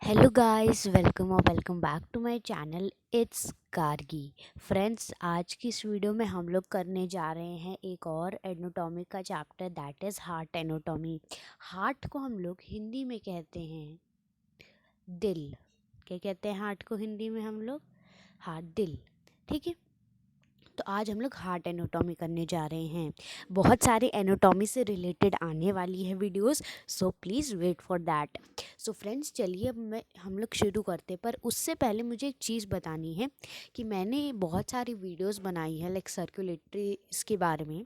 Hello guys, welcome back to my channel. It's Gargi. Friends, आज की इस वीडियो में हम लोग करने जा रहे हैं एक और एनाटॉमी का chapter, that is heart anatomy. Heart को हम लोग हिंदी में कहते हैं दिल। क्या कहते हैं हार्ट को हिंदी में हम लोग? हार्ट, दिल। ठीक है। तो आज हम लोग हार्ट एनाटॉमी करने जा रहे हैं। बहुत सारे एनाटॉमी से रिलेटेड आने वाली है videos, so please wait for that. So friends, चलिए अब हम लोग शुरू करते हैं। पर उससे पहले मुझे एक चीज़ बतानी है कि मैंने बहुत सारी वीडियोस बनाई है लाइक सर्कुलेटरी इसके बारे में।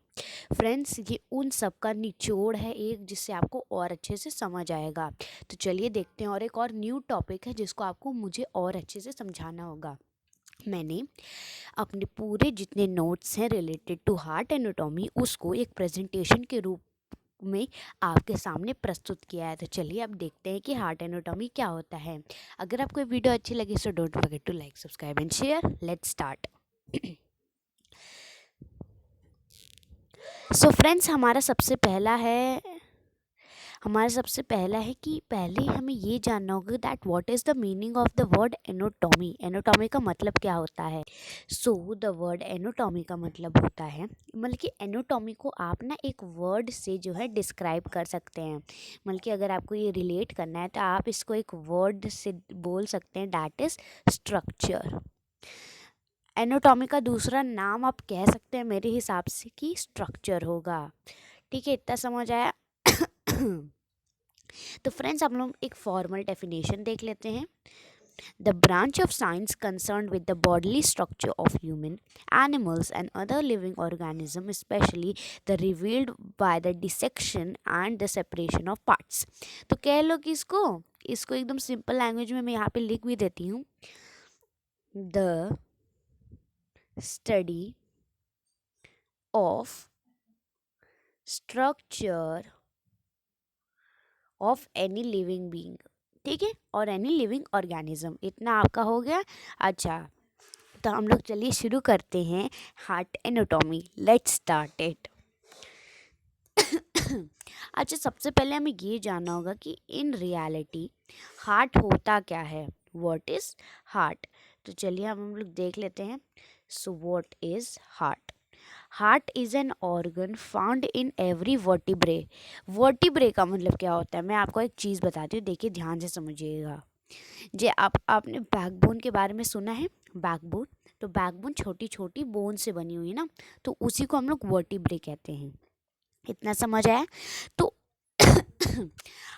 फ्रेंड्स, ये उन सब का निचोड़ है एक, जिससे आपको और अच्छे से समझ आएगा। तो चलिए देखते हैं। और एक और न्यू टॉपिक है जिसको आपको मुझे और अच्छे से समझाना होगा। मैंने अपने पूरे जितने नोट्स हैं रिलेटेड टू हार्ट एनाटॉमी उसको एक प्रेजेंटेशन के रूप में आपके सामने प्रस्तुत किया है। तो चलिए अब देखते हैं कि हार्ट एनाटॉमी क्या होता है। अगर आपको ये वीडियो अच्छी लगी so don't forget to like, subscribe and share. Let's start. So friends, हमारा सबसे पहला है कि पहले हमें ये जानना होगा that what is the meaning of the word anatomy. Anatomy का मतलब क्या होता है? सो द वर्ड एनाटॉमी का मतलब होता है, मतलब कि एनाटॉमी को आप ना एक वर्ड से जो है डिस्क्राइब कर सकते हैं। मतलब कि अगर आपको ये रिलेट करना है तो आप इसको एक वर्ड से बोल सकते हैं, दैट इज़ स्ट्रक्चर। एनाटॉमी का दूसरा नाम आप कह सकते हैं मेरे हिसाब से कि स्ट्रक्चर होगा। ठीक है, इतना समझ आया? तो फ्रेंड्स, हम लोग एक फॉर्मल डेफिनेशन देख लेते हैं। The branch of science concern with the bodily structure of human, animals and other living organism, specially the revealed by the dissection and the separation of parts. तो कह लो कि इसको एकदम सिंपल लैंग्वेज में मैं यहाँ पे लिख भी देती हूँ। The study of structure of any living being. ठीक है, और एनी लिविंग ऑर्गेनिज्म। इतना आपका हो गया। अच्छा, तो हम लोग चलिए शुरू करते हैं heart anatomy. Let's start it. अच्छा, सबसे पहले हमें ये जानना होगा कि इन रियलिटी हार्ट होता क्या है। What is heart? तो चलिए हम लोग देख लेते हैं। So what is heart? Heart is an organ found in every vertebrae. Vertebrae का मतलब क्या होता है, मैं आपको एक चीज़ बताती हूँ, देखिए ध्यान से समझिएगा। जे आपने बैकबोन के बारे में सुना है? बैकबोन, तो बैकबोन छोटी छोटी बोन से बनी हुई है ना, तो उसी को हम लोग वर्टिब्रे कहते हैं। इतना समझ आया? तो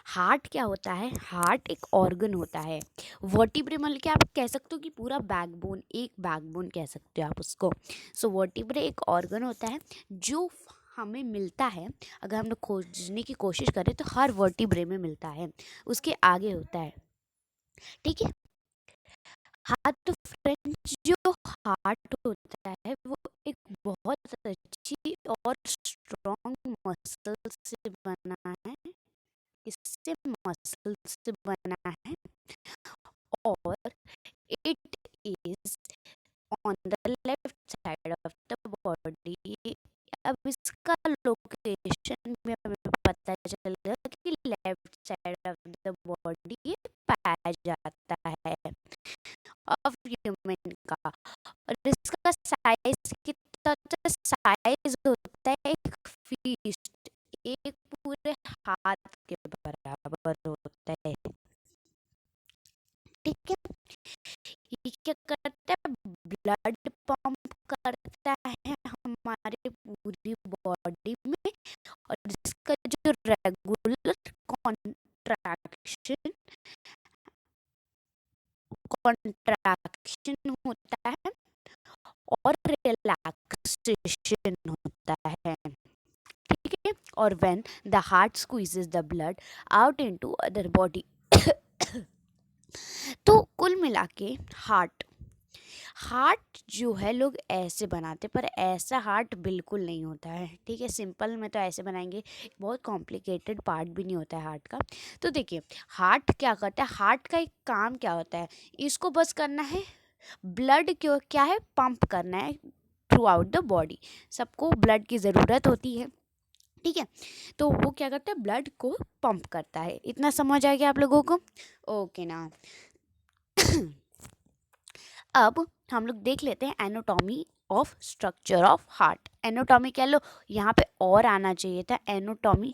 हार्ट क्या होता है? हार्ट एक ऑर्गन होता है। वर्टिब्रे मतलब कि आप कह सकते हो कि पूरा बैकबोन, एक बैकबोन कह सकते हो आप उसको। सो वर्टिब्रे एक ऑर्गन होता है जो हमें मिलता है। अगर हम लोग खोजने की कोशिश करें तो हर वर्टिब्रे में मिलता है, उसके आगे होता है। ठीक है। हार्ट तो फ्रेंड्स, जो हार्ट होता है वो एक बहुत अच्छी और स्ट्रॉन्ग मसल से बना है। इससे मसल से बना है, और it is on the left side of the body. अब इसका लोकेशन भी हमें पता चलेगा कि left side of the body पाया जाता है ऑफ ह्यूमन का। और इसका साइज कितना होता है? साइज होता है एक फीस्ट, एक पूरे हाथ के बराबर होता है। ठीक है। ये क्या करता है? ब्लड पंप करता है हमारे पूरी बॉडी में, और इसका जो रेगुलर कॉन्ट्रैक्शन कॉन्ट्रैक्शन होता है और रिलैक्सेशन होता है। ठीक है। और when the heart squeezes the blood out into other body. तो कुल मिला के हार्ट हार्ट जो है लोग ऐसे बनाते, पर ऐसा हार्ट बिल्कुल नहीं होता है। ठीक है, सिंपल में तो ऐसे बनाएंगे, बहुत कॉम्प्लिकेटेड पार्ट भी नहीं होता है हार्ट का। तो देखिए, हार्ट क्या करता है? हार्ट का एक काम क्या होता है? इसको बस करना है, ब्लड क्यों क्या है, पंप करना है थ्रू आउट द बॉडी। सबको ब्लड की ज़रूरत होती है, ठीक है। तो वो क्या करता है, ब्लड को पंप करता है। इतना समझ आ गया आप लोगों को? ओके ना। अब हम लोग देख लेते हैं anatomy of structure of heart. Anatomy कह लो, यहाँ पे और आना चाहिए था, एनाटॉमी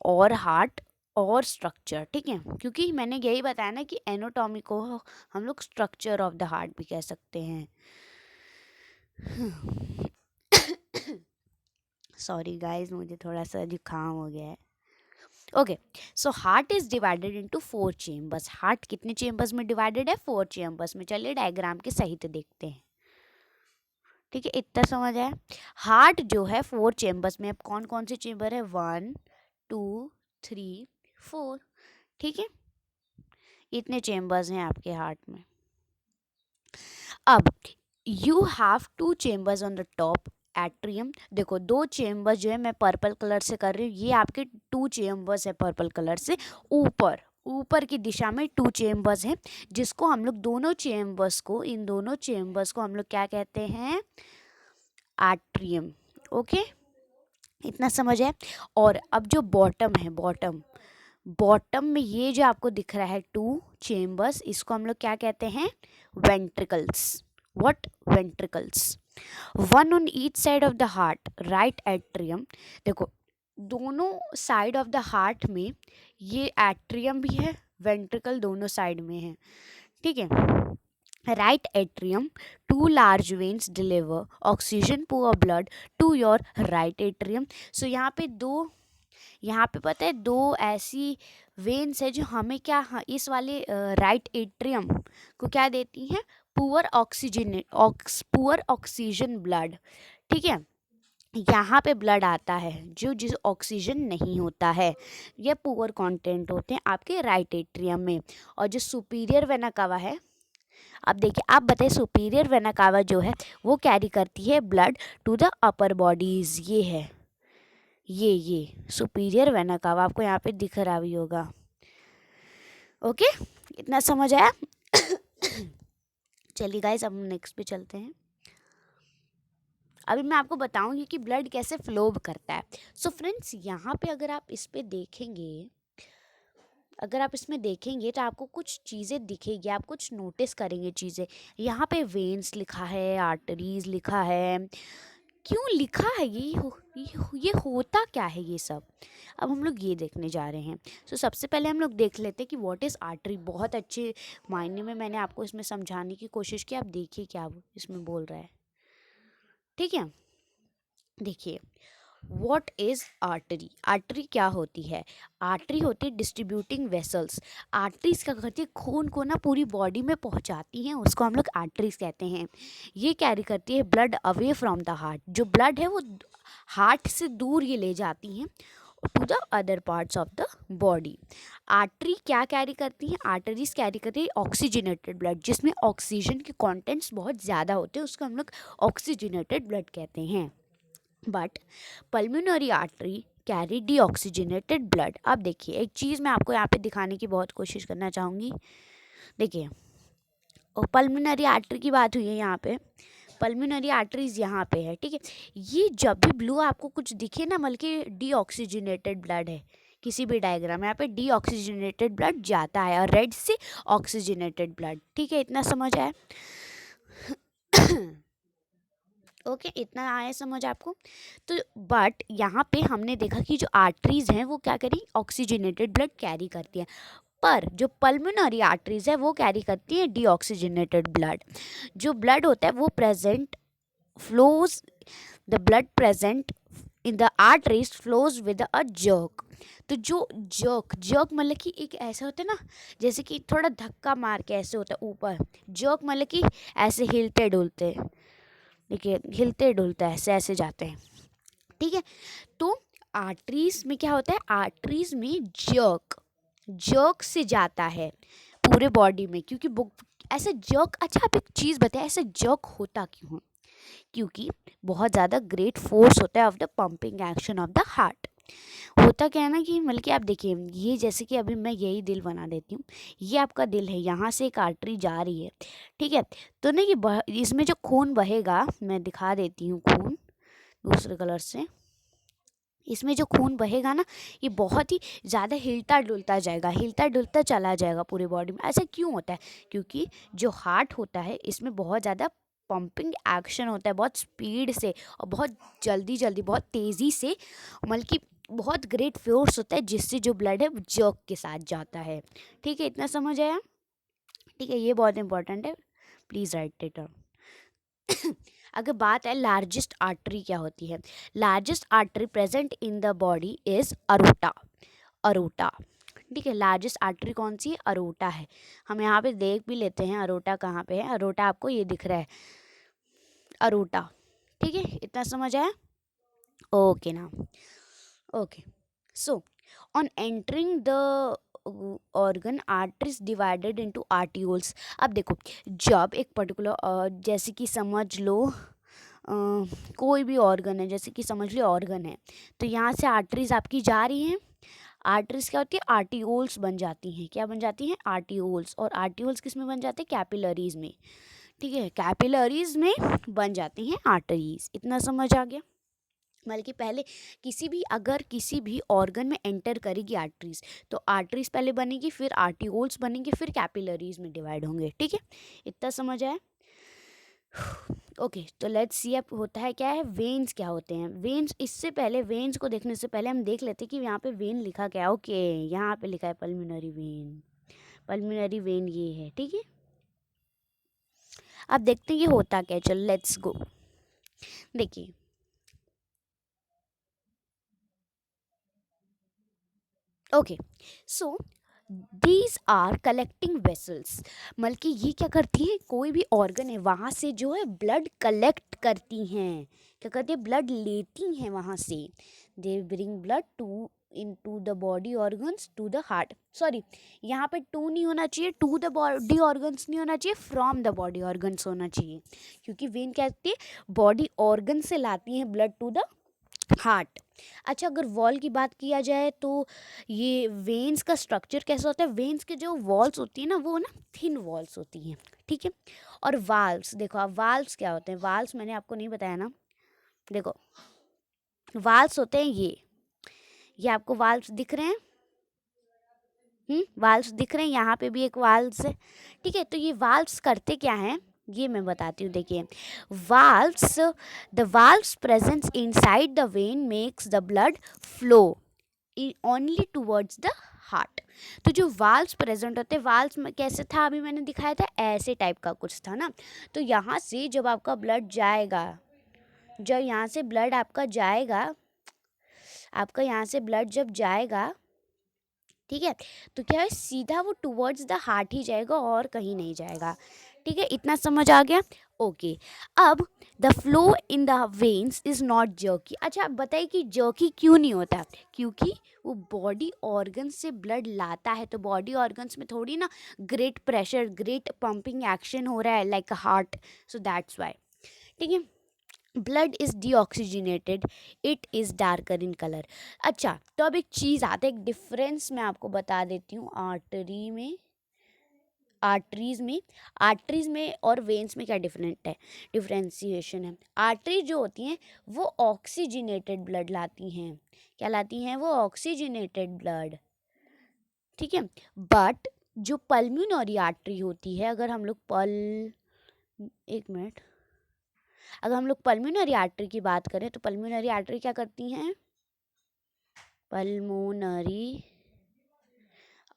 और हार्ट और स्ट्रक्चर, ठीक है, क्योंकि मैंने यही बताया ना कि एनाटॉमी को हम लोग स्ट्रक्चर ऑफ द हार्ट भी कह सकते हैं। सॉरी गाइस, मुझे थोड़ा सा जुकाम हो गया है। Okay, so heart is divided into 4 chambers. Heart कितने चेम्बर्स में डिवाइडेड है? 4 चेम्बर्स में। चलिए डायग्राम के सहित देखते हैं, ठीक है, इतना समझ आया। हार्ट जो है 4 चेम्बर्स में, अब कौन कौन से चेम्बर है? 1 2 3 4, ठीक है, इतने चेम्बर्स हैं आपके हार्ट में। अब you have 2 chambers on the top atrium. देखो 2 चेम्बर्स जो है मैं पर्पल कलर से कर रही हूँ, ये आपके 2 चेम्बर्स है पर्पल कलर से। ऊपर ऊपर की दिशा में 2 चेम्बर्स हैं, जिसको हम लोग दोनों चेम्बर्स को, इन दोनों चेम्बर्स को हम लोग क्या कहते हैं? एट्रियम। ओके, इतना समझ है। और अब जो बॉटम है, बॉटम बॉटम में ये जो आपको दिख रहा है 2 चेम्बर्स, इसको हम लोग क्या कहते हैं? Ventricles. What? Ventricles. 1 on each side of the heart, right atrium. देखो दोनों साइड ऑफ द हार्ट में ये एट्रियम भी है, वेंट्रिकल दोनों साइड में है, ठीक है। Right atrium, 2 large veins deliver oxygen poor blood to your right atrium. So यहाँ पे पता है 2 ऐसी वेन्स है जो हमें क्या, हाँ, इस वाले राइट एट्रियम को क्या देती हैं? पुअर ऑक्सीजन ब्लड, ठीक है। यहाँ पे ब्लड आता है जो जिस ऑक्सीजन नहीं होता है, ये पुअर कंटेंट होते हैं आपके राइट एट्रियम में। और जो सुपीरियर वेना कावा है, अब देखिए आप बताइए, सुपीरियर वेना कावा जो है वो कैरी करती है blood to the upper bodies. ये है, ये सुपीरियर वेना कावा आपको यहाँ पे दिख रहा भी होगा। ओके, इतना समझ आया? चलिए गाइस, अब हम नेक्स्ट पे चलते हैं। अभी मैं आपको बताऊंगी कि ब्लड कैसे फ्लो करता है। सो फ्रेंड्स, यहाँ पे अगर आप इस पे देखेंगे, अगर आप इसमें देखेंगे तो आपको कुछ चीज़ें दिखेगी, आप कुछ नोटिस करेंगे चीज़ें। यहाँ पे वेन्स लिखा है, आर्टरीज लिखा है। क्यों लिखा है ये होता क्या है ये सब? अब हम लोग ये देखने जा रहे हैं। तो सबसे पहले हम लोग देख लेते हैं कि व्हाट इज़ आर्टरी। बहुत अच्छे मायने में मैंने आपको इसमें समझाने की कोशिश की, आप देखिए क्या इसमें बोल रहा है, ठीक है। देखिए, व्हाट इज आर्टरी। आर्टरी क्या होती है? आर्टरी होती है डिस्ट्रीब्यूटिंग वेसल्स। आर्टरीज क्या करती है? खून को ना पूरी बॉडी में पहुंचाती हैं, उसको हम लोग आर्टरीज कहते हैं। ये कैरी करती है blood away from the heart. जो ब्लड है वो हार्ट से दूर ये ले जाती हैं to the other parts of the body. Artery क्या कैरी करती हैं? आर्टरीज कैरी करती है ऑक्सीजनेटेड ब्लड, जिसमें ऑक्सीजन के कॉन्टेंट्स बहुत ज़्यादा होते हैं, उसको हम लोग ऑक्सीजनेटेड ब्लड कहते हैं। But pulmonary artery carry deoxygenated blood. अब देखिए एक चीज़ मैं आपको यहाँ पे दिखाने की बहुत कोशिश करना चाहूँगी। देखिए, और पल्मोनरी आर्टरी की बात हुई है यहाँ पे, पल्मोनरी आर्टरीज यहाँ पे है, ठीक है। ये जब भी ब्लू आपको कुछ दिखे ना, बल्कि डीऑक्सीजनेटेड ब्लड है किसी भी डायग्राम में, यहाँ पे डीऑक्सीजनेटेड ब्लड जाता है, और रेड से ऑक्सीजनेटेड ब्लड, ठीक है, इतना समझ आया? ओके, इतना आया समझ आपको? तो बट यहाँ पे हमने देखा कि जो आर्टरीज हैं वो क्या करी? ऑक्सीजनेटेड ब्लड कैरी करती हैं। पर जो पल्मोनरी आर्टरीज है वो कैरी करती हैं डीऑक्सीजनेटेड ब्लड। जो ब्लड होता है वो present flows, the blood present in the arteries flows with a jerk. तो जो जर्क मतलब कि एक ऐसा होता है ना, जैसे कि थोड़ा धक्का मार के ऐसे होता है ऊपर। जर्क मतलब कि ऐसे हिलते डुलते, देखिए हिलते डुलते ऐसे ऐसे जाते हैं, ठीक है। तो आर्टरीज में क्या होता है? आर्टरीज में जर्क से जाता है पूरे बॉडी में, क्योंकि ऐसा जर्क, अच्छा आप एक चीज़ बताएं, ऐसा जर्क होता क्यों है? क्योंकि बहुत ज़्यादा ग्रेट फोर्स होता है of the pumping action of the heart. होता क्या है ना कि मतलब कि आप देखिए, ये जैसे कि अभी मैं यही दिल बना देती हूँ, ये आपका दिल है, यहाँ से एक आर्टरी जा रही है, ठीक है। तो ना ये इसमें जो खून बहेगा, मैं दिखा देती हूँ खून दूसरे कलर से, इसमें जो खून बहेगा ना, ये बहुत ही ज़्यादा हिलता डुलता जाएगा, हिलता डुलता चला जाएगा पूरी बॉडी में। ऐसा क्यों होता है? क्योंकि जो हार्ट होता है इसमें बहुत ज़्यादा पंपिंग एक्शन होता है, बहुत स्पीड से और बहुत जल्दी जल्दी, बहुत तेज़ी से, मतलब कि बहुत ग्रेट फोर्स होता है, जिससे जो ब्लड है वो जर्क के साथ जाता है। ठीक है, इतना समझ आया? ठीक है, ये बहुत इंपॉर्टेंट है, प्लीज़ राइट इट डाउन। अगर बात है लार्जेस्ट आर्टरी क्या होती है, largest artery present in the body is aorta. Aorta, ठीक है, लार्जेस्ट आर्टरी कौन सी है? अरोटा है। हम यहाँ पे देख भी लेते हैं अरोटा कहाँ पे है। अरोटा आपको ये दिख रहा है, अरोटा। ठीक है, इतना समझ आया? ओके ना, okay. So on entering the organ, arteries divided into arterioles. अब देखो, जब एक पर्टिकुलर जैसे कि समझ लो कोई भी ऑर्गन है, जैसे कि समझ लो ऑर्गन है, तो यहाँ से आर्टरीज आपकी जा रही हैं। आर्टरीज क्या होती है? आर्टियोल्स बन जाती हैं। क्या बन जाती हैं? आर्टियोल्स। और आर्टियोल्स किस में बन जाते हैं? कैपिलरीज में। ठीक है, कैपिलरीज में बन जाती हैं आर्टरीज। इतना समझ आ गया? मतलब कि पहले अगर किसी भी ऑर्गन में एंटर करेगी आर्टरीज, तो आर्टरीज पहले बनेगी, फिर आर्टियोल्स बनेंगे, फिर कैपिलरीज में डिवाइड होंगे। ठीक है, इतना समझ आया? ओके, तो लेट्स सी अब होता है क्या है, वेन्स क्या होते हैं। वेन्स, इससे पहले वेन्स को देखने से पहले हम देख लेते हैं कि यहाँ पे वेन लिखा क्या है। ओके, यहाँ पे लिखा है पल्मोनरी वेन। पल्मोनरी वेन ये है। ठीक है, अब देखते हैं ये होता क्या है। चलो लेट्स गो। देखिए, okay, so these are collecting vessels. मतलब कि ये क्या करती हैं, कोई भी ऑर्गन है वहाँ से जो है ब्लड कलेक्ट करती हैं। क्या करती है? ब्लड लेती हैं वहाँ से। They bring blood to into the body organs to the heart. Sorry, यहाँ पे टू नहीं होना चाहिए, टू द बॉडी ऑर्गन्स नहीं होना चाहिए, फ्रॉम द बॉडी ऑर्गन्स होना चाहिए। क्योंकि वेन क्या कहती है, बॉडी ऑर्गन से लाती हैं ब्लड टू द हार्ट। अच्छा, अगर वॉल की बात किया जाए तो ये वेन्स का स्ट्रक्चर कैसा होता है? वेन्स के जो वॉल्स होती है ना, वो ना थिन वॉल्स होती हैं। ठीक है, और वाल्व्स, देखो आप, वाल्व्स क्या होते हैं? वाल्व्स मैंने आपको नहीं बताया ना। देखो, वाल्व्स होते हैं ये आपको वाल्व्स दिख रहे हैं। वाल्व्स दिख रहे हैं, यहाँ पे भी एक वाल्व्स है। ठीक है, तो ये वाल्व्स करते क्या हैं, ये मैं बताती हूँ। देखिए, valves, the valves presence inside the when makes the blood flow only towards the heart. तो जो वाल्व्स प्रेजेंट होते हैं, वाल्व्स में कैसे था, अभी मैंने दिखाया था, ऐसे टाइप का कुछ था ना। तो यहाँ से जब आपका ब्लड जाएगा, जब यहाँ से ब्लड आपका जाएगा, आपका यहाँ से ब्लड जब जाएगा, ठीक है, तो क्या है, सीधा वो टुवर्ड्स द हार्ट ही जाएगा और कहीं नहीं जाएगा। ठीक है, इतना समझ आ गया? ओके, अब the flow in the veins is not jerky. अच्छा, आप बताइए कि जर्की क्यों नहीं होता? क्योंकि वो बॉडी ऑर्गन से ब्लड लाता है, तो बॉडी ऑर्गन्स में थोड़ी ना great pressure, great pumping action हो रहा है like heart, so that's why. ठीक है, blood is deoxygenated, it is darker in colour. अच्छा, तो अब एक चीज़ आता है, एक डिफरेंस मैं आपको बता देती हूँ। आर्टरीज में और वेन्स में क्या डिफरेंशिएशन है। आर्टरी जो होती हैं वो ऑक्सीजनेटेड ब्लड लाती हैं। क्या लाती हैं? वो ऑक्सीजनेटेड ब्लड। ठीक है, बट जो पल्मोनरी आर्टरी होती है, अगर हम लोग एक मिनट, अगर हम लोग पल्मोनरी आर्टरी की बात करें, तो पल्मोनरी आर्टरी क्या करती हैं? पल्मोनरी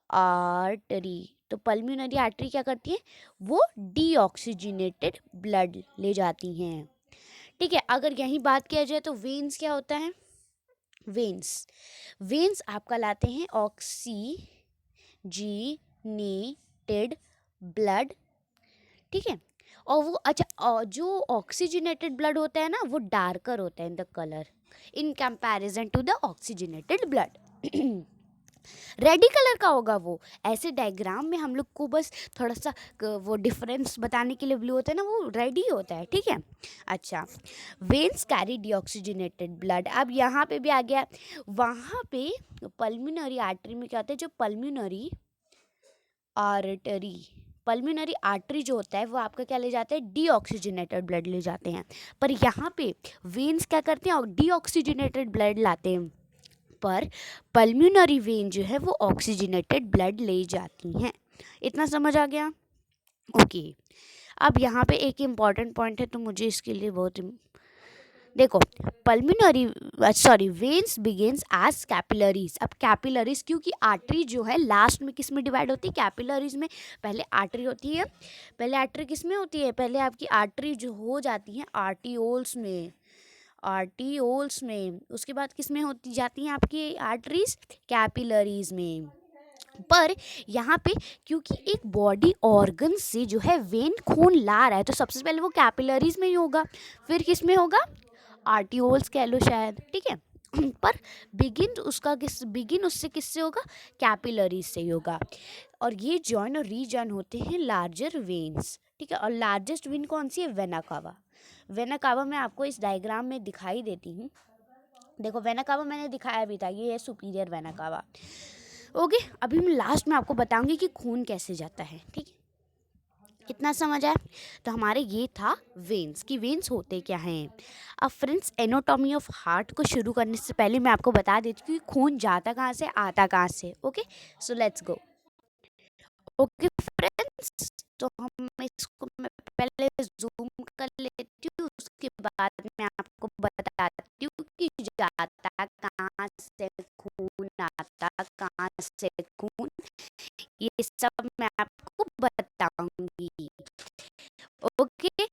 आर्टरी, तो पल्मोनरी आर्टरी क्या करती है? वो डीऑक्सीजनेटेड ब्लड ले जाती हैं। ठीक है, अगर यही बात किया जाए तो वेन्स क्या होता है? वेन्स, वेन्स आपका लाते हैं ऑक्सीजनेटेड ब्लड। ठीक है, और वो, अच्छा, और जो ऑक्सीजनेटेड ब्लड होता है ना, वो डार्कर होता है in the colour in comparison to the oxygenated blood. Ready colour का होगा वो। ऐसे डायग्राम में हम लोग को बस थोड़ा सा वो डिफरेंस बताने के लिए ब्लू होता है ना, वो रेडी होता है। ठीक है, अच्छा, वेन्स कैरी डीऑक्सीजनेटेड ब्लड। अब यहाँ पे भी आ गया, वहाँ पे पल्मोनरी आर्टरी में क्या होता है, जो पल्मोनरी आर्टरी जो होता है वो आपका क्या ले जाते हैं? डीऑक्सीजनेटेड ब्लड ले जाते हैं। पर यहाँ पे वेन्स क्या करते हैं? डीऑक्सीजनेटेड ब्लड लाते हैं। पर पल्मोनरी वेन जो है वो ऑक्सीजनेटेड ब्लड ले जाती हैं। इतना समझ आ गया? ओके। अब यहाँ पे एक इम्पॉर्टेंट पॉइंट है, तो मुझे इसके लिए बहुत देखो, pulmonary veins begins as capillaries. अब कैपिलरीज क्योंकि आर्टरी जो है लास्ट में किस में डिवाइड होती है? कैपिलरीज में। पहले आर्टरी होती है, पहले आर्टरी किस में होती है? पहले आपकी आर्टरी जो हो जाती है आर्टियोल्स में, आर्टियोल्स में। उसके बाद किस में होती जाती हैं आपकी आर्टरीज? कैपिलरीज में। पर यहाँ पे क्योंकि एक बॉडी ऑर्गन से जो है वेन खून ला रहा है, तो सबसे पहले वो कैपिलरीज में ही होगा, फिर किस में होगा? आर्टियोल्स कह लो शायद, ठीक है। पर बिगिन उससे किससे होगा? कैपिलरीज से ही होगा। और ये जॉइन और रीजॉइन होते हैं लार्जर वेन्स, ठीक है। और लार्जेस्ट वेन कौन सी है? Vena cava. वेना कावा मैं आपको इस डायग्राम में दिखाई देती हूँ। देखो, वेना कावा मैंने दिखाया भी था, ये है सुपीरियर वेना कावा। ओके, अभी मैं लास्ट में आपको बताऊंगी कि खून कैसे जाता है, ठीक है। कितना समझ आया? तो हमारे ये था वेन्स, कि वेन्स होते क्या हैं। अब फ्रेंड्स, एनाटॉमी ऑफ हार्ट को शुरू करने से पहले मैं आपको बता देती हूँ कि खून जाता कहाँ से, आता कहाँ से। Okay, so let's go. Okay friends, तो हम इसको मैं पहले जूम कर लेती हूँ, उसके बाद मैं आपको बताती हूँ कि जाता कहाँ से खून, आता कहाँ से खून, ये सब मैं आपको बताऊंगी। Okay,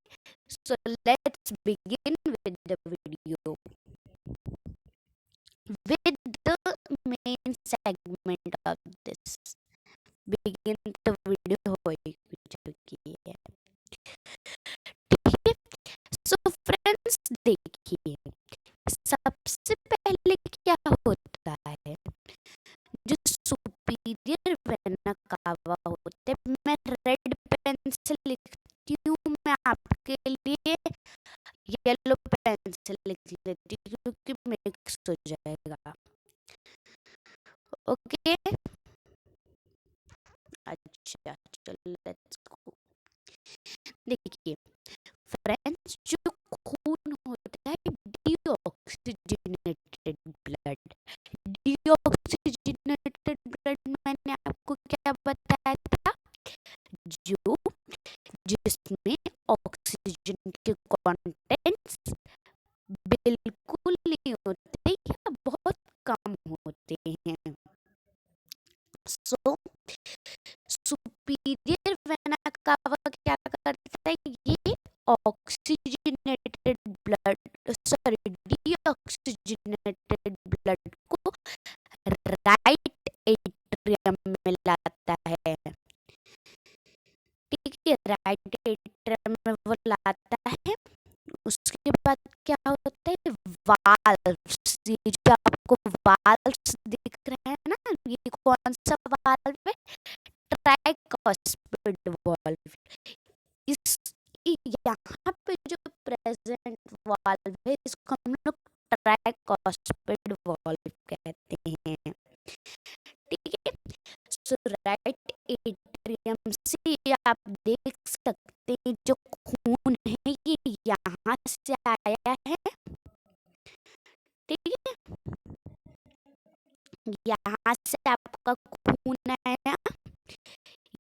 so let's begin with the video, with the main segment of this. Begin the video हो चुकी है, ठीक है। सो फ्रेंड्स देखिए, सबसे पहले क्या होता है, जो सुपीरियर वेना कावा होते हैं, मैं रेड पेन से लिखती हूँ, मैं आपके लिए येलो पेन से लिख लेती हूँ क्योंकि मिक्स हो जाएगा। ओके, अच्छा चलो लेट्स गो। देखिए फ्रेंड्स, जो खून होता है डीऑक्सीजनेटेड ब्लड, डीऑक्सीजनेटेड ब्लड मैंने आपको क्या बताया था? जो जिसमें ऑक्सीजन के कंटेंट्स बिल्कुल नहीं होते या बहुत कम होते हैं। सो सुपीरियर वेना कावा क्या करता है? ये oxygenated blood, sorry, deoxygenated blood को राइट एट्रियम में लाता है, ठीक है। राइट एट्रियम में वो लाता है। उसके बाद क्या होता है? वाल्व्स, ये जो आपको वाल्व्स दिख रहे हैं ना, ये कौन सा वाल्व है? Tricuspid valve. इस यहाँ पे जो प्रेजेंट वाल्व है, इसको हम लोग ट्राइकॉस्पिड वाल्व कहते हैं, ठीक है। सो राइट एट्रियम से आप देख सकते हैं जो खून है ये यहाँ से आया है, ठीक है। यहाँ से आपका खून आया,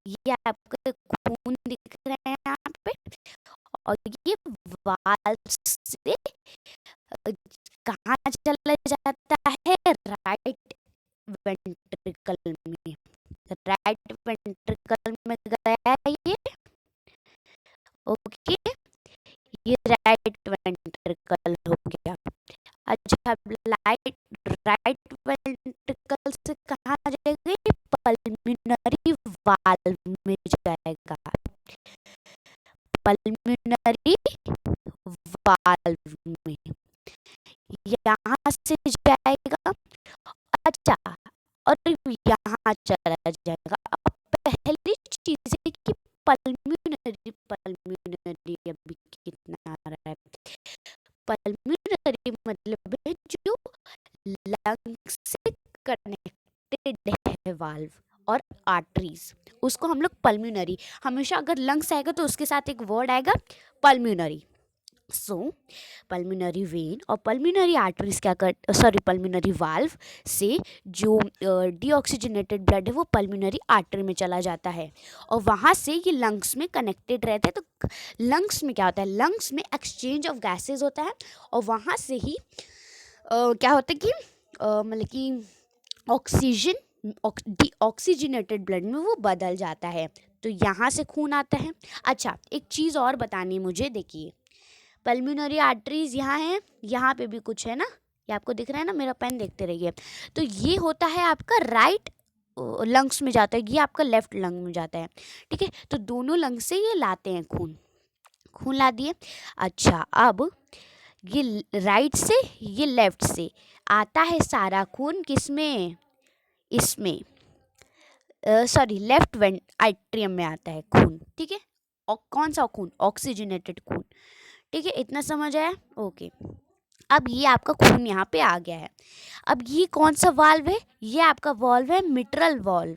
ये आपका खून दिख रहा है यहाँ पे, और ये वाल्व से कहाँ चला जाता है? राइट वेंट्रिकल में, राइट वेंट्रिकल में गया ये। ओके, ये राइट वेंट्रिकल हो गया। अच्छा, राइट वेंट्रिकल से कहाँ जाएगा? ये पल्मोनरी वाल्व में जाएगा, पल्मोनरी वाल्व में यहाँ से जाएगा। अच्छा, और यहाँ चला जाएगा। अब पहली चीज है कि पल्मोनरी, पल्मोनरी अभी कितना आ रहा है? पल्मोनरी मतलब है जो लंग्स से कनेक्टेड है वाल्व और आर्टरीज, उसको हम लोग पल्मोनरी, हमेशा अगर लंग्स आएगा तो उसके साथ एक वर्ड आएगा पल्मोनरी, सो पल्मिनरी वेन और पल्मिनरी आर्टरीज क्या कर पल्मिनरी वाल्व से जो डीऑक्सीजनेटेड ब्लड है वो पल्मिनरी आर्टरी में चला जाता है और वहाँ से ये लंग्स में कनेक्टेड रहता है। तो लंग्स में क्या होता है, लंग्स में एक्सचेंज ऑफ गैसेज होता है और वहाँ से ही क्या होता है कि मतलब कि ऑक्सीजन डीऑक्सीजनेटेड ब्लड में वो बदल जाता है। तो यहाँ से खून आता है। अच्छा, एक चीज़ और बतानी है मुझे, देखिए पल्मिनरी आर्टरीज यहाँ है, यहाँ पे भी कुछ है ना, ये आपको दिख रहा है ना, मेरा पेन देखते रहिए। तो ये होता है आपका राइट लंग्स में जाता है, ये आपका लेफ्ट लंग में जाता है, ठीक है। तो दोनों लंग से ये लाते हैं खून, खून ला दिए। अच्छा, अब ये राइट से ये लेफ्ट से आता है सारा खून किस में, इसमें सॉरी लेफ्ट वेंट आइट्रियम में आता है खून, ठीक है। और कौन सा खून, ऑक्सीजनेटेड खून, ठीक है। इतना समझ आया, ओके। अब ये आपका खून यहाँ पे आ गया है। अब ये कौन सा वाल्व है, ये आपका वाल्व है मिट्रल वाल्व,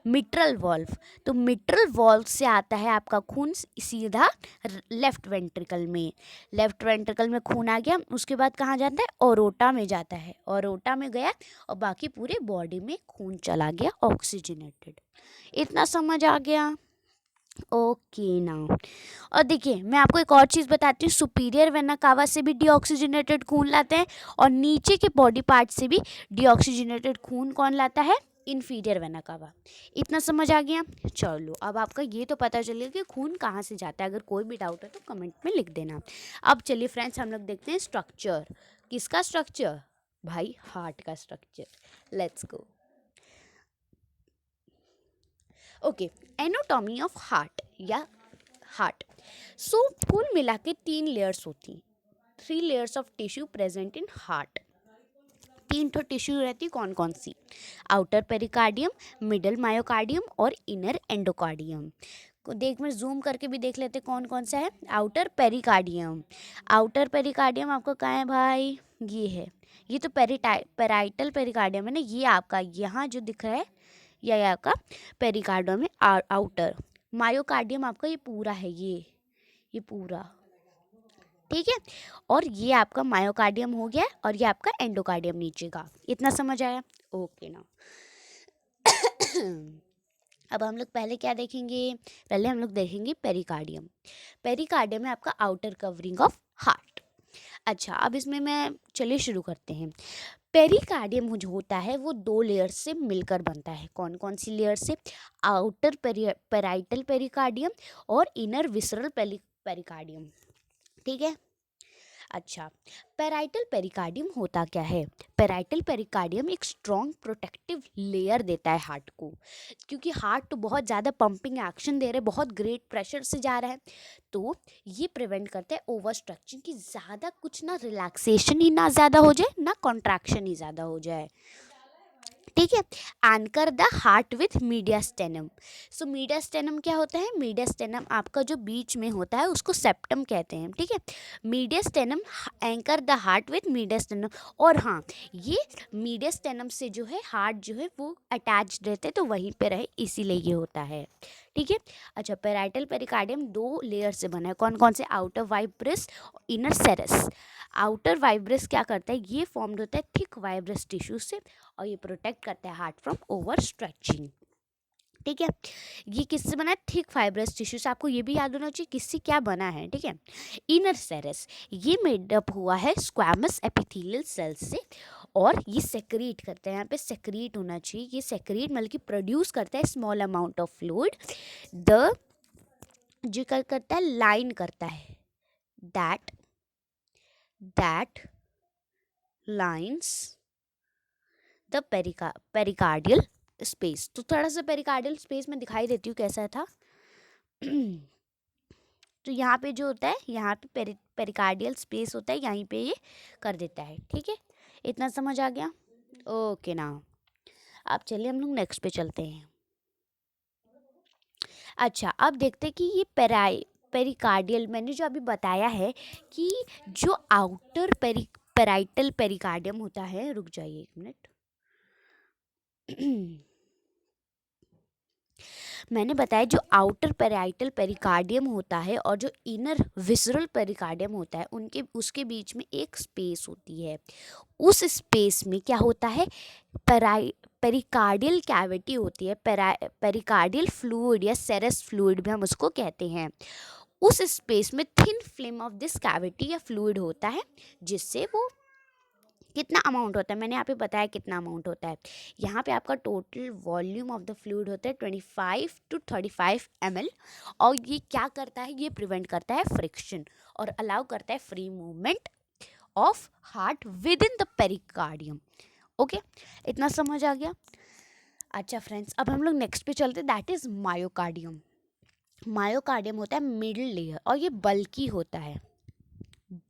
मिट्रल वाल्व। तो मिट्रल वाल्व से आता है आपका खून सीधा लेफ्ट वेंट्रिकल में, लेफ्ट वेंट्रिकल में खून आ गया। उसके बाद कहाँ जाता है, ओरोटा में जाता है, ओरोटा में गया और बाकी पूरे बॉडी में खून चला गया ऑक्सीजनेटेड। इतना समझ आ गया, ओके ना। और देखिए मैं आपको एक और चीज़ बताती हूँ, सुपीरियर वेना कावा से भी डीऑक्सीजनेटेड खून लाते हैं और नीचे के बॉडी पार्ट से भी डीऑक्सीजनेटेड खून कौन लाता है, इन्फीरियर वेना कावा। इतना समझ आ गया। चलो अब आपका ये तो पता चल गया कि खून कहाँ से जाता है। अगर कोई भी डाउट है तो कमेंट में लिख देना। अब चलिए फ्रेंड्स, हम लोग देखते हैं स्ट्रक्चर। किसका स्ट्रक्चर, भाई हार्ट का structure. Let's go. Okay, anatomy of heart या हार्ट। सो कुल मिला के 3 लेयर्स होती हैं, 3 layers of tissue present in heart. 3 तो टिश्यू रहती, कौन कौन सी, आउटर पेरिकार्डियम, मिडल मायोकार्डियम और इनर एंडोकार्डियम। को देख मैं जूम करके भी देख लेते कौन कौन सा है। आउटर पेरिकार्डियम, आउटर पेरिकार्डियम आपका कहाँ है भाई, ये है, ये तो पेराइटल पेरिकार्डियम है ना, ये आपका यहाँ जो दिख रहा है ये आपका पेरिकार्डियम है आउटर। मायोकार्डियम आपका ये पूरा है, ये पूरा, ठीक है। और ये आपका मायोकार्डियम हो गया और ये आपका एंडोकार्डियम नीचे का। इतना समझ आया, ओके ना। अब हम लोग पहले क्या देखेंगे, पहले हम लोग देखेंगे पेरिकार्डियम। पेरिकार्डियम है आपका आउटर कवरिंग ऑफ हार्ट। अच्छा, अब इसमें मैं चलिए शुरू करते हैं। पेरिकार्डियम जो होता है वो 2 लेयर से मिलकर बनता है। कौन कौन सी लेयर से, आउटर पेराइटल पेरिकार्डियम और इनर विसरल पेरिकार्डियम, ठीक है। अच्छा, पेराइटल पेरिकार्डियम होता क्या है, पेराइटल पेरिकार्डियम एक स्ट्रॉन्ग प्रोटेक्टिव लेयर देता है हार्ट को, क्योंकि हार्ट तो बहुत ज़्यादा पंपिंग एक्शन दे रहे हैं, बहुत ग्रेट प्रेशर से जा रहा है, तो ये प्रिवेंट करता है ओवर स्ट्रक्चरिंग की, ज़्यादा कुछ ना रिलैक्सेशन ही ना ज़्यादा हो जाए ना कॉन्ट्रैक्शन ही ज़्यादा हो जाए, ठीक है। Anchor the heart with mediastinum. So mediastinum क्या होता है, मीडियास्टेनम आपका जो बीच में होता है उसको सेप्टम कहते हैं, ठीक है। मीडियास्टेनम एंकर द हार्ट विथ मीडियास्टेनम। और हाँ, ये मीडियास्टेनम से जो है हार्ट जो है वो अटैच रहते हैं, तो वहीं पे रहे इसीलिए ये होता है, ठीक है। अच्छा, पेराइटल पेरिकार्डियम 2 लेयर से बना है, कौन कौन से, आउटर वाइब्रस, इनर सेरस। आउटर वाइब्रस क्या करता है, ये फॉर्म्ड होता है थिक वाइब्रस टिश्यू से और ये प्रोटेक्ट करता है हार्ट फ्रॉम ओवर स्ट्रेचिंग, ठीक है। ये किससे बना है, थिक फाइब्रस टिश्यू से। आपको ये भी याद होना चाहिए किससे क्या बना है, ठीक है। इनर सेरस ये मेडअप हुआ है स्क्वैमस एपिथेलियल सेल्स से और ये सेक्रीट करता है, यहाँ पे सेक्रीट होना चाहिए, ये सेक्रीट मतलब कि प्रोड्यूस करता है small amount of fluid, the जो क्या करता है, लाइन करता है, that that lines the pericardial space. तो थोड़ा सा पेरिकार्डियल स्पेस में दिखाई देती हूँ कैसा था। तो यहाँ पे जो होता है, यहाँ पे पेरिकार्डियल स्पेस होता है, यहीं पे ये कर देता है, ठीक है। इतना समझ आ गया, ओके ना। अब चलिए हम लोग नेक्स्ट पे चलते हैं। अच्छा, अब देखते हैं कि ये पेरिकार्डियल मैंने जो अभी बताया है कि जो आउटर पेराइटल पेरिकार्डियम होता है, रुक जाइए 1 मिनट। मैंने बताया जो आउटर पेराइटल पेरिकार्डियम होता है और जो इनर विसरल पेरिकार्डियम होता है उनके उसके बीच में एक स्पेस होती है। उस स्पेस में क्या होता है, पेरिकार्डियल कैविटी होती है, पेरिकार्डियल फ्लूइड या सेरस फ्लूइड भी हम उसको कहते हैं। उस स्पेस में thin film of this cavity या फ्लूइड होता है, जिससे वो कितना अमाउंट होता है, मैंने यहाँ पे बताया कितना अमाउंट होता है। यहाँ पे आपका total volume of the fluid होता है 25 to 35 ml। और ये क्या करता है, ये प्रिवेंट करता है फ्रिक्शन और अलाउ करता है free movement of heart with in the pericardium. Okay, इतना समझ आ गया। अच्छा फ्रेंड्स, अब हम लोग नेक्स्ट पे चलते हैं, दैट इज मायोकार्डियम। मायोकार्डियम होता है मिडिल लेयर और ये बल्की होता है।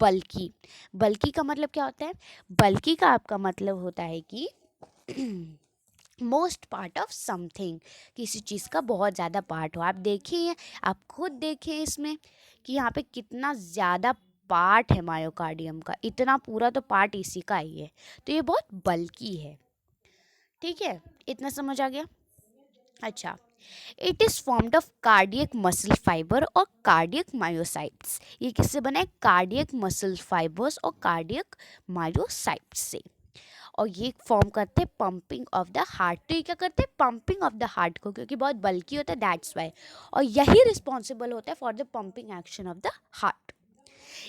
बल्की, बल्की का मतलब क्या होता है, बल्की का आपका मतलब होता है कि मोस्ट पार्ट ऑफ समथिंग, किसी चीज़ का बहुत ज़्यादा पार्ट हो। आप देखिए, आप खुद देखिए इसमें कि यहाँ पे कितना ज़्यादा पार्ट है मायोकार्डियम का, इतना पूरा तो पार्ट इसी का ही है, तो ये बहुत बल्की है। ठीक है, इतना समझ आ गया। अच्छा, it is formed of cardiac muscle fibre और कार्डियक मायोसाइट्स। ये किससे बना है, कार्डियक मसल फाइबर्स और कार्डियक मायोसाइट्स से। और ये फॉर्म करते हैं पंपिंग ऑफ द हार्ट। तो ये क्या करते हैं, पंपिंग ऑफ द हार्ट को, क्योंकि बहुत बल्कि होता है दैट्स वाई। और यही रिस्पॉन्सिबल होता है for the pumping action of the heart.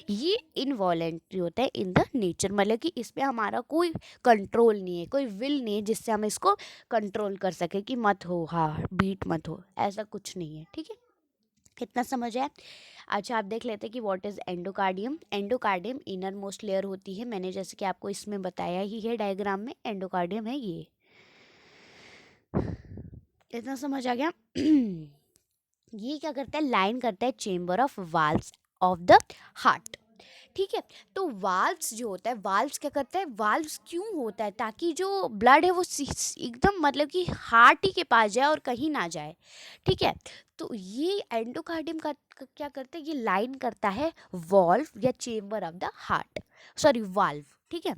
ये इनवॉलेंट्री होता है इन द नेचर, मतलब कि इस पे हमारा कोई कंट्रोल नहीं है, कोई विल नहीं है जिससे हम इसको कंट्रोल कर सके कि मत हो, हाँ बीट मत हो, ऐसा कुछ नहीं है। ठीक है, कितना समझ आया। अच्छा, आप देख लेते हैं कि what is endocardium. Endocardium inner most layer होती है, मैंने जैसे कि आपको इसमें बताया ही है डायग्राम में, एंडोकार्डियम है ये। इतना समझ आ गया। ये क्या करता है, लाइन करता है chamber of valves of the heart. ठीक है, तो वाल्व्स जो होता है, वाल्व्स क्या करता है, वाल्व्स क्यों होता है, ताकि जो ब्लड है वो एकदम मतलब कि हार्ट ही के पास जाए और कहीं ना जाए। ठीक है, तो ये एंडोकार्डियम का क्या करता है, ये लाइन करता है वॉल्व या chamber of the heart, sorry valve. ठीक है,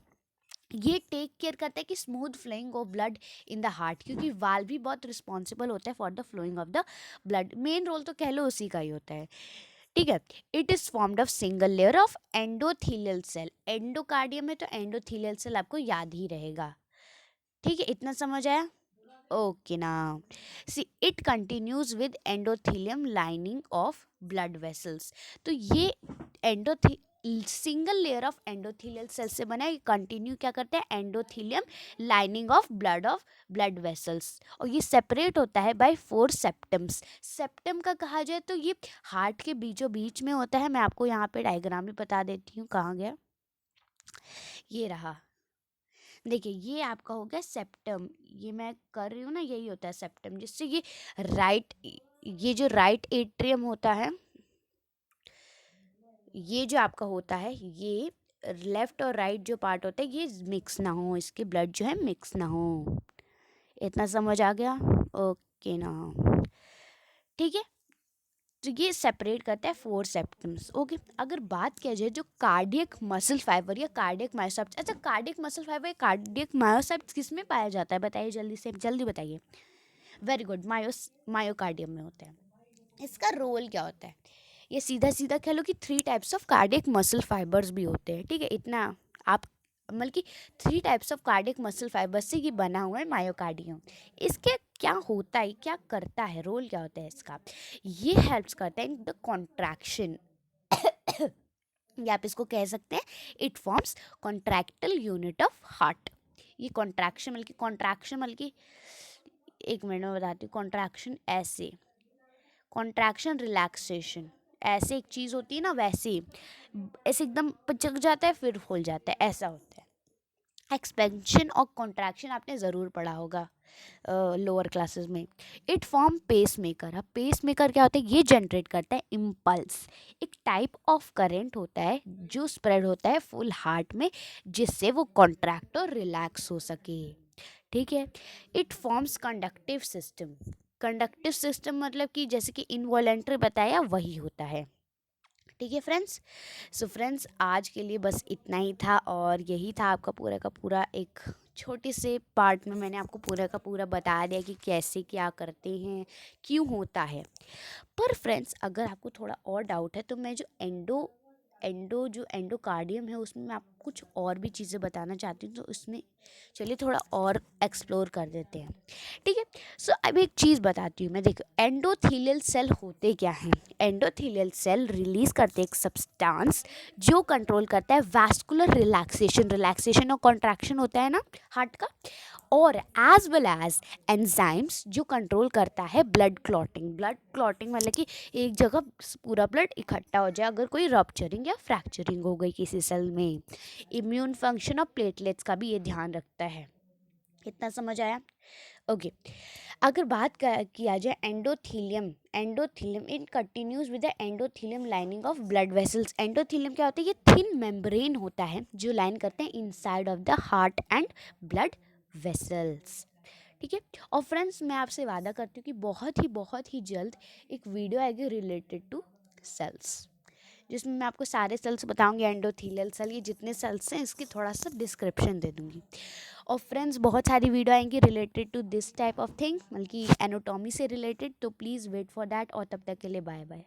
ये टेक केयर करता है कि smooth flowing of blood in the heart, क्योंकि वाल्व भी बहुत रिस्पॉन्सिबल होता है for the flowing of the blood, main role तो कह लो उसी का ही होता है। ठीक है, it is formed of single layer of endothelial cell. Endocardium में तो एंडोथेलियल सेल आपको याद ही रहेगा। ठीक है, इतना समझ आया। ओके ना, see it continues with endothelium lining of blood vessels. तो ये एंडोथे single layer of endothelial cell से बना है, कंटिन्यू क्या करते हैं, endothelium lining of blood vessels. और ये सेपरेट होता है बाय 4 सेप्टम्स। सेप्टम का कहा जाए तो ये हार्ट के बीचों बीच में होता है। मैं आपको यहाँ पे डायग्राम में बता देती हूँ, कहाँ गया, ये रहा। देखिए, ये आपका हो गया सेप्टम, ये मैं कर रही हूँ ना, यही होता है सेप्टम, जिससे ये राइट, ये जो राइट एट्रियम होता है, ये जो आपका होता है, ये लेफ्ट और राइट जो पार्ट होता है ये मिक्स ना हो, इसके ब्लड जो है मिक्स ना हो। इतना समझ आ गया। ओके ना, ठीक है, तो ये सेपरेट करता है 4 सेप्टम्स। ओके, अगर बात किया जाए जो कार्डियक मसल फाइबर या कार्डियक मायोसाइट्स, अच्छा कार्डियक मसल फाइबर या कार्डियक मायोसाइट्स किस में पाया जाता है, बताइए जल्दी से, जल्दी बताइए। वेरी गुड, मायोकार्डियम में होता है। इसका रोल क्या होता है, ये सीधा सीधा कह लो कि 3 types of cardiac muscle fibres भी होते हैं। ठीक है, इतना आप मतलब कि 3 types of cardiac muscle fibres से ये बना हुआ है मायोकार्डियम। इसके क्या होता है, क्या करता है, रोल क्या होता है इसका, ये हेल्प्स करता है इन द कॉन्ट्रैक्शन, या आप इसको कह सकते हैं it forms contractile unit of heart. ये कॉन्ट्रैक्शन मतलब कि एक मिनट में बताती हूँ, कॉन्ट्रैक्शन ऐसे, कॉन्ट्रैक्शन रिलैक्सेशन, ऐसे एक चीज़ होती है ना, वैसे ही ऐसे एकदम पचक जाता है फिर फूल जाता है, ऐसा होता है। एक्सपेंशन और कॉन्ट्रैक्शन आपने ज़रूर पढ़ा होगा लोअर क्लासेस में। It form pacemaker. अब पेस मेकर क्या होता है, ये जनरेट करता है इम्पल्स, एक टाइप ऑफ करंट होता है जो स्प्रेड होता है फुल हार्ट में, जिससे वो कॉन्ट्रैक्ट और रिलैक्स हो सके। ठीक है, it forms conductive system. Conductive system मतलब कि जैसे कि इनवॉलेंट्री बताया वही होता है। ठीक है फ्रेंड्स, सो फ्रेंड्स आज के लिए बस इतना ही था, और यही था आपका पूरा का पूरा एक छोटे से पार्ट में मैंने आपको पूरा का पूरा बता दिया कि कैसे क्या करते हैं, क्यों होता है। पर फ्रेंड्स, अगर आपको थोड़ा और डाउट है तो मैं जो जो एंडोकार्डियम है उसमें मैं आपको कुछ और भी चीज़ें बताना चाहती हूँ, तो उसमें चलिए थोड़ा और एक्सप्लोर कर देते हैं। ठीक है, सो अब एक चीज़ बताती हूँ मैं। देखो, एंडोथेलियल सेल होते क्या हैं। एंडोथेलियल सेल रिलीज करते एक सब्सटेंस जो कंट्रोल करता है वैस्कुलर रिलैक्सेशन और कॉन्ट्रैक्शन होता है ना हार्ट का, और एज वेल एज एंजाइम्स जो कंट्रोल करता है ब्लड क्लॉटिंग मतलब कि एक जगह पूरा ब्लड इकट्ठा हो जाए अगर कोई रप्चरिंग या फ्रैक्चरिंग हो गई किसी सेल में। इम्यून फंक्शन और प्लेटलेट्स का भी ये ध्यान रखता है। कितना समझ आया? ओके, अगर बात किया जाए endothelium in continues with the endothelium lining of blood vessels. Endothelium क्या होता है? ये थिन मेम्ब्रेन होता है जो लाइन करते हैं inside of the heart and blood vessels. ठीक है, और फ्रेंड्स, मैं आपसे वादा करती हूँ कि बहुत ही जल्द एक वीडियो आएगी रिलेटेड टू सेल्स, जिसमें मैं आपको सारे सेल्स बताऊंगी, एंडोथीलियल सेल, ये जितने सेल्स हैं इसकी थोड़ा सा डिस्क्रिप्शन दे दूंगी। और फ्रेंड्स, बहुत सारी वीडियो आएंगी related to this type of thing, बल्कि एनाटॉमी से रिलेटेड, तो प्लीज़ वेट फॉर दैट। और तब तक के लिए बाय बाय।